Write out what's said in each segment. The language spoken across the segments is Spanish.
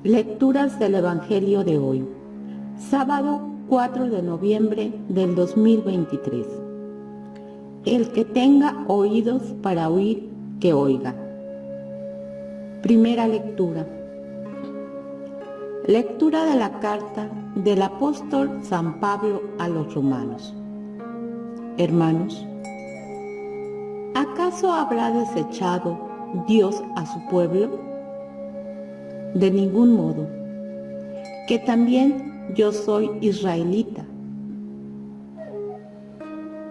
Lecturas del Evangelio de hoy, sábado 4 de noviembre del 2023. El que tenga oídos para oír, que oiga. Primera lectura. Lectura de la carta del apóstol San Pablo a los romanos. Hermanos, ¿acaso habrá desechado Dios a su pueblo? De ningún modo, que también yo soy israelita,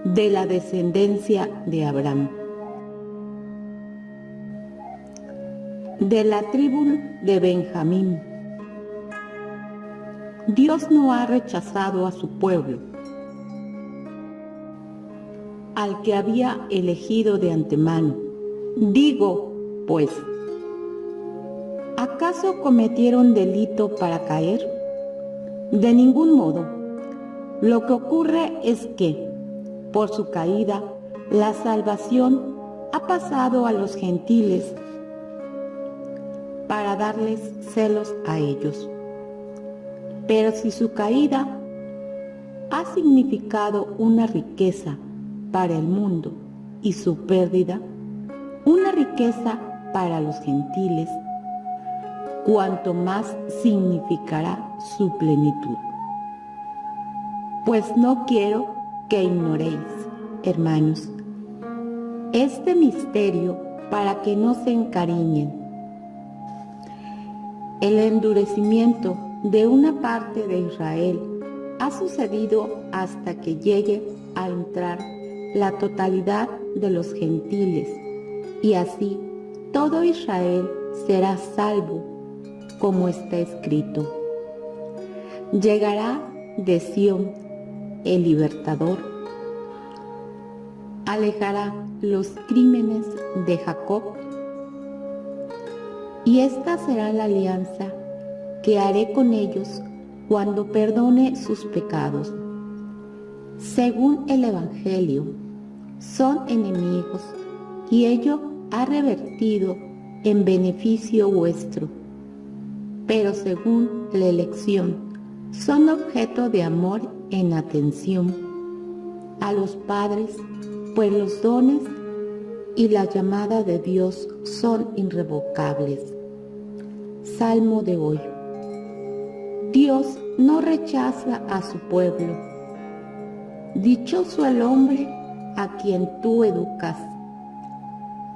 de la descendencia de Abraham, de la tribu de Benjamín. Dios no ha rechazado a su pueblo, al que había elegido de antemano. Digo, pues, ¿acaso cometieron delito para caer? De ningún modo. Lo que ocurre es que, por su caída, la salvación ha pasado a los gentiles para darles celos a ellos. Pero si su caída ha significado una riqueza para el mundo y su pérdida, una riqueza para los gentiles, cuanto más significará su plenitud. Pues no quiero que ignoréis, hermanos, este misterio para que no se encariñen. El endurecimiento de una parte de Israel ha sucedido hasta que llegue a entrar la totalidad de los gentiles, y así todo Israel será salvo, como está escrito. Llegará de Sión el libertador, alejará los crímenes de Jacob, y esta será la alianza que haré con ellos cuando perdone sus pecados. Según el Evangelio, son enemigos, y ello ha revertido en beneficio vuestro. Pero según la elección, son objeto de amor en atención a los padres, pues los dones y la llamada de Dios son irrevocables. Salmo de hoy. Dios no rechaza a su pueblo. Dichoso el hombre a quien tú educas,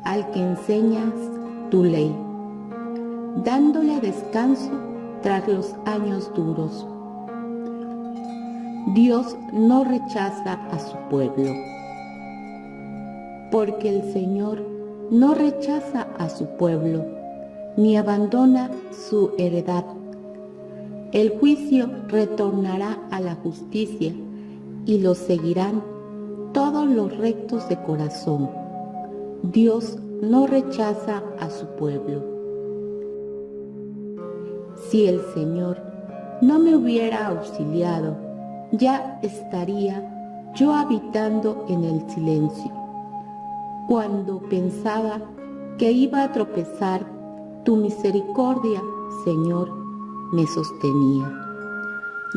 al que enseñas tu ley, dándole descanso tras los años duros. Dios no rechaza a su pueblo, porque el Señor no rechaza a su pueblo, ni abandona su heredad. El juicio retornará a la justicia, y los seguirán todos los rectos de corazón. Dios no rechaza a su pueblo. Si el Señor no me hubiera auxiliado, ya estaría yo habitando en el silencio. Cuando pensaba que iba a tropezar, tu misericordia, Señor, me sostenía.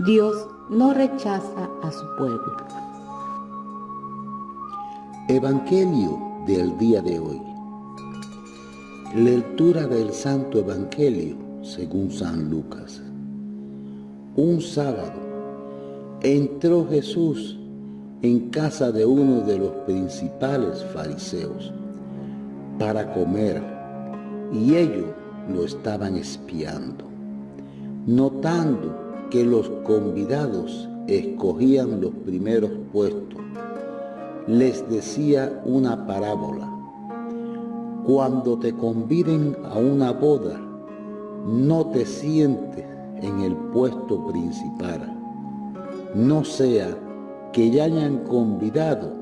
Dios no rechaza a su pueblo. Evangelio del día de hoy. Lectura del Santo Evangelio según San Lucas. Un sábado entró Jesús en casa de uno de los principales fariseos para comer, y ellos lo estaban espiando. Notando que los convidados escogían los primeros puestos, les decía una parábola: cuando te conviden a una boda, no te sientes en el puesto principal, no sea que ya hayan convidado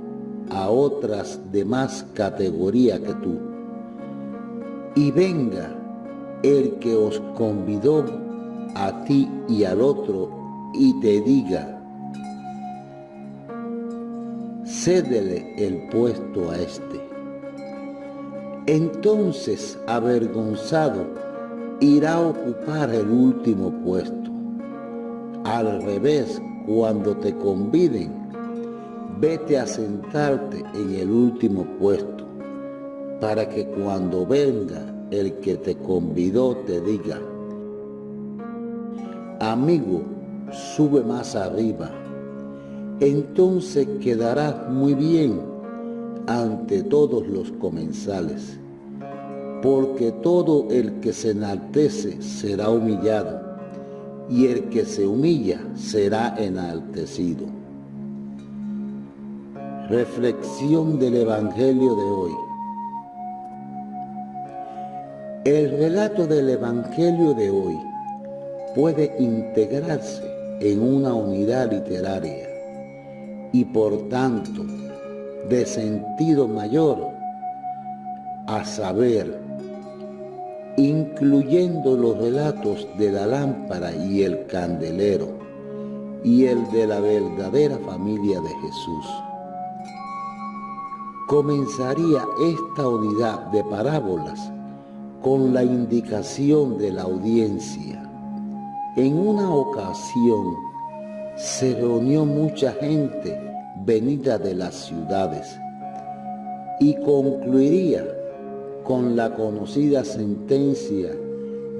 a otras de más categoría que tú, y venga el que os convidó a ti y al otro y te diga: cédele el puesto a este. Entonces, avergonzado, irá a ocupar el último puesto. Al revés, cuando te conviden, vete a sentarte en el último puesto, para que cuando venga el que te convidó te diga: amigo, sube más arriba. Entonces quedarás muy bien ante todos los comensales, porque todo el que se enaltece será humillado, y el que se humilla será enaltecido. Reflexión del Evangelio de hoy. El relato del Evangelio de hoy puede integrarse en una unidad literaria y por tanto de sentido mayor, a saber, incluyendo los relatos de la lámpara y el candelero y el de la verdadera familia de Jesús. Comenzaría esta unidad de parábolas con la indicación de la audiencia. En una ocasión se reunió mucha gente venida de las ciudades y concluiría con la conocida sentencia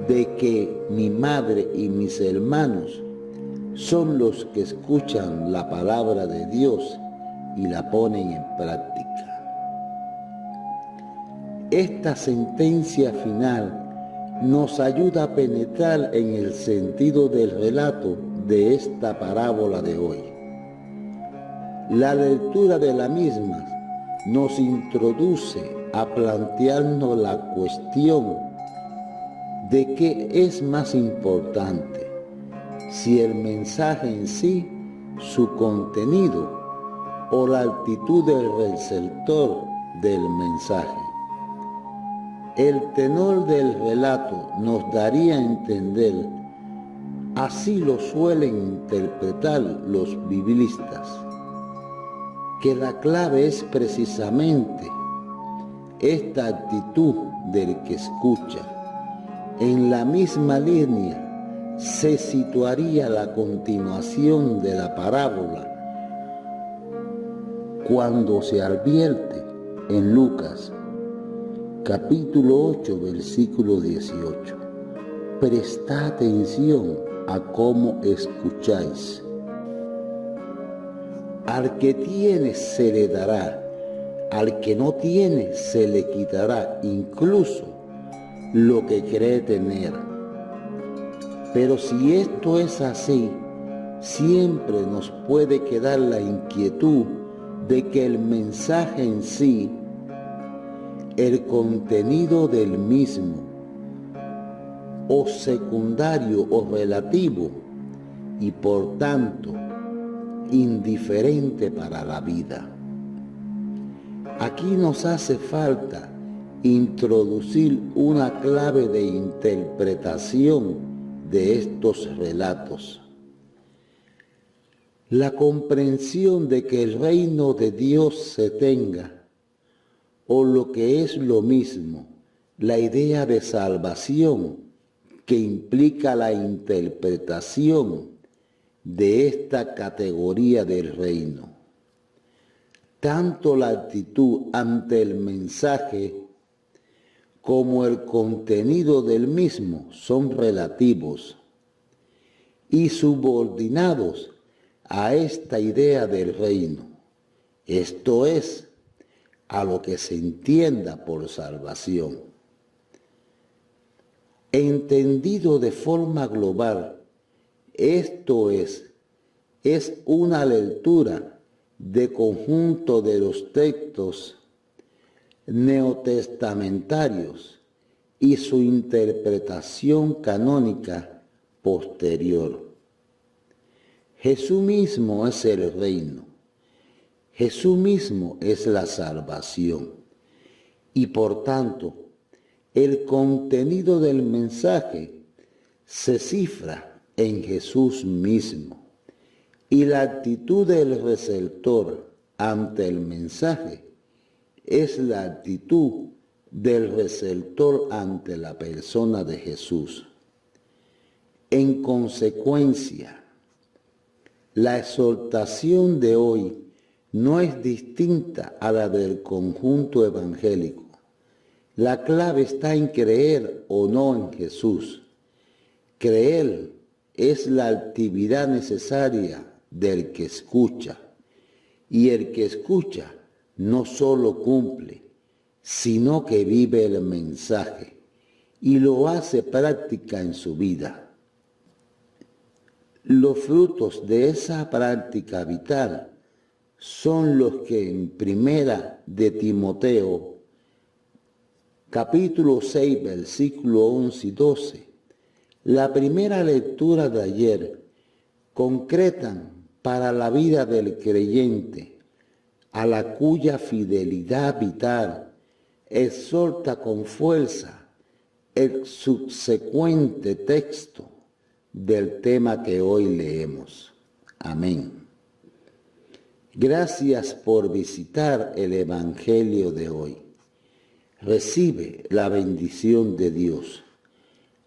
de que mi madre y mis hermanos son los que escuchan la palabra de Dios y la ponen en práctica. Esta sentencia final nos ayuda a penetrar en el sentido del relato de esta parábola de hoy. La lectura de la misma nos introduce a plantearnos la cuestión de qué es más importante, si el mensaje en sí, su contenido, o la actitud del receptor del mensaje. El tenor del relato nos daría a entender, así lo suelen interpretar los biblistas, que la clave es precisamente esta actitud del que escucha. En la misma línea se situaría la continuación de la parábola cuando se advierte en Lucas capítulo 8, versículo 18. Prestad atención a cómo escucháis. Al que tiene se le dará, al que no tiene se le quitará incluso lo que cree tener. Pero si esto es así, siempre nos puede quedar la inquietud de que el mensaje en sí, el contenido del mismo, o secundario o relativo, y por tanto indiferente para la vida. Aquí nos hace falta introducir una clave de interpretación de estos relatos. La comprensión de que el reino de Dios se tenga, o lo que es lo mismo, la idea de salvación que implica la interpretación de esta categoría del reino. Tanto la actitud ante el mensaje como el contenido del mismo son relativos y subordinados a esta idea del reino, esto es, a lo que se entienda por salvación. Entendido de forma global, esto es una lectura de conjunto de los textos neotestamentarios y su interpretación canónica posterior. Jesús mismo es el reino. Jesús mismo es la salvación y por tanto el contenido del mensaje se cifra en Jesús mismo y la actitud del receptor ante el mensaje es la actitud del receptor ante la persona de Jesús. En consecuencia, la exhortación de hoy no es distinta a la del conjunto evangélico. La clave está en creer o no en Jesús. Creer es la actividad necesaria del que escucha, y el que escucha no solo cumple, sino que vive el mensaje y lo hace práctica en su vida. Los frutos de esa práctica vital son los que en Primera de Timoteo, capítulo 6, versículo 11 y 12, la primera lectura de ayer, concretan para la vida del creyente, a la cuya fidelidad vital exhorta con fuerza el subsecuente texto del tema que hoy leemos. Amén. Gracias por visitar el Evangelio de hoy. Recibe la bendición de Dios.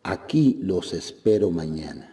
Aquí los espero mañana.